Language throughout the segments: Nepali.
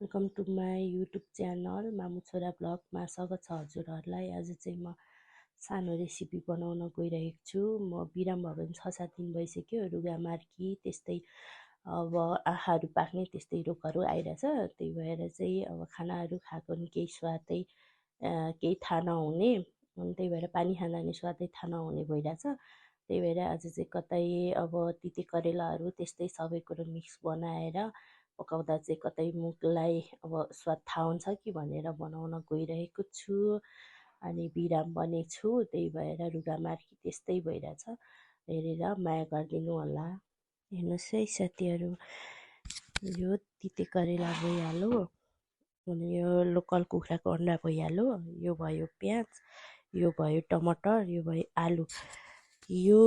Welcome to my YouTube channel मामु छोरा ब्लगमा स्वागत छ हजुरहरूलाई। आज चाहिँ म सानो रेसिपी बनाउन गइरहेको छु। म बिराम भयो भने 6-7 दिन भइसक्यो। रुगामार्की त्यस्तै अब आँखाहरू पाक्ने त्यस्तै रोगहरू आइरहेछ। त्यही भएर चाहिँ अब खानाहरू खाएको नि केही स्वादै केही थाहा नहुने, त्यही भएर पानी खाँदा नि स्वादै थाहा नहुने भइरहेछ। त्यही भएर आज चाहिँ कतै अब तिते करेलाहरू त्यस्तै सबै कुरो मिक्स बनाएर पकाउँदा चाहिँ कतै मुखलाई अब स्वाद थाहा हुन्छ कि भनेर बनाउन गइरहेको छु। अनि बिराम बनेको छु, त्यही भएर रुगामार्की त्यस्तै भइरहेछ। हेरेर माया गरिदिनु होला। हेर्नुहोस् है साथीहरू, यो तिते करेला भइहाल्यो, अनि यो लोकल कुखुराको अन्डा भइहाल्यो, यो भयो प्याज, यो भयो टमाटर, यो भयो आलु। यो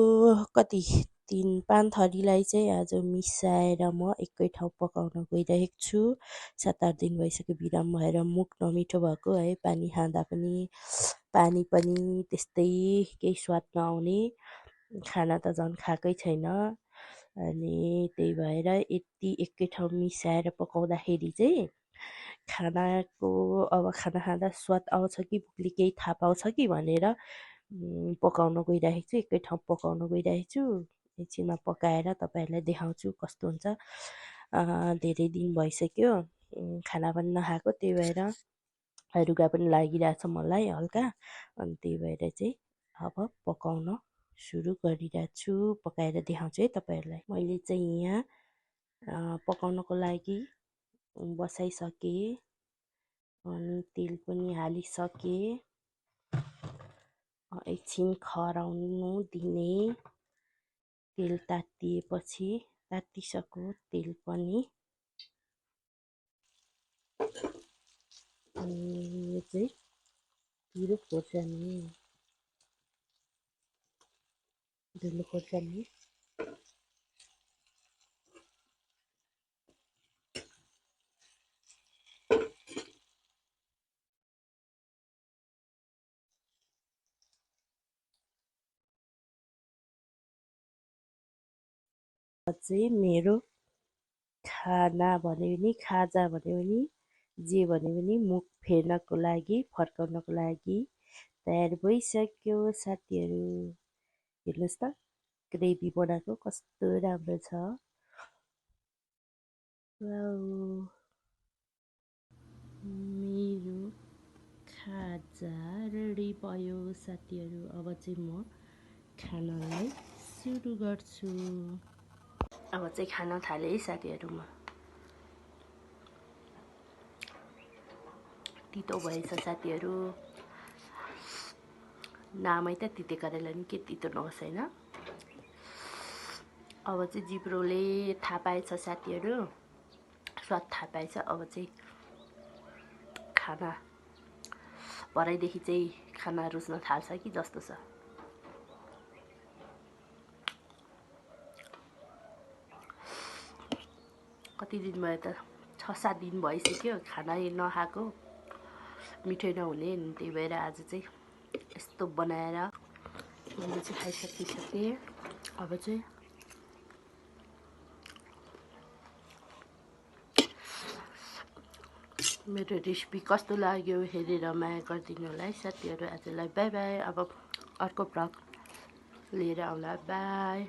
कति 3-5 थरीलाई चाहिँ आज मिसाएर म एकै ठाउँ पकाउन गइरहेको छु। 7-8 दिन भइसक्यो बिराम भएर, मुख नमिठो भएको है, पानी खाँदा पनि पानी पनि त्यस्तै केही स्वाद नआउने, खाना त झन् खाएकै छैन। अनि त्यही भएर यति एकै ठाउँ मिसाएर पकाउँदाखेरि चाहिँ खानाको अब खाना खाँदा स्वाद आउँछ कि भोकले केही थाहा पाउँछ कि भनेर पकाउन गइरहेको छु। एकै ठाउँ पकाउन गइरहेको छु। एकछिनमा पकाएर तपाईँहरूलाई देखाउँछु कस्तो हुन्छ। धेरै दिन भइसक्यो खाना पनि नखाएको, त्यही भएर रुगा पनि लागिरहेछ मलाई हल्का। अनि त्यही भएर चाहिँ अब पकाउन सुरु गरिरहेको छु। पकाएर देखाउँछु है तपाईँहरूलाई। मैले चाहिँ यहाँ पकाउनको लागि बसाइसकेँ, अनि तेल पनि हालिसकेँ। एकछिन खराउनु दिने, तेल तातिएपछि तातिसक्यो तेल पनि। यो चाहिँ पिरो खोर्सानी, धुलो खोर्सानी, चाहिँ मेरो खाना भन्यो भने, खाजा भन्यो भने, जे भन्यो भने मुख फेर्नको लागि, फर्काउनको लागि तयार भइसक्यो साथीहरू। हेर्नुहोस् त ग्रेभी बनाएको कस्तो राम्रो छ। मेरो खाजा रेडी भयो साथीहरू। अब चाहिँ म खानालाई सुरु गर्छु। अब चाहिँ खान थालेँ है साथीहरू। म तितो भएछ साथीहरू, नामै त तिते करेला नि के तितो नहोस् होइन। अब चाहिँ जिब्रोले थाहा पाएछ साथीहरू, स्वाद थाहा पाएछ। अब चाहिँ खाना भरेदेखि चाहिँ खाना रुच्न थाल्छ कि जस्तो छ। कति दिन भयो त, 6-7 दिन भइसक्यो खाना नखाएको, मिठै नहुने। त्यही भएर आज चाहिँ यस्तो बनाएर मैले चाहिँ खाइसकिसकेँ। अब चाहिँ मेरो रेसिपी कस्तो लाग्यो हेरेर माया गरिदिनु होला है साथीहरू। आजलाई बाई बाई। अब अर्को भ्लग लिएर आउँला, बाई।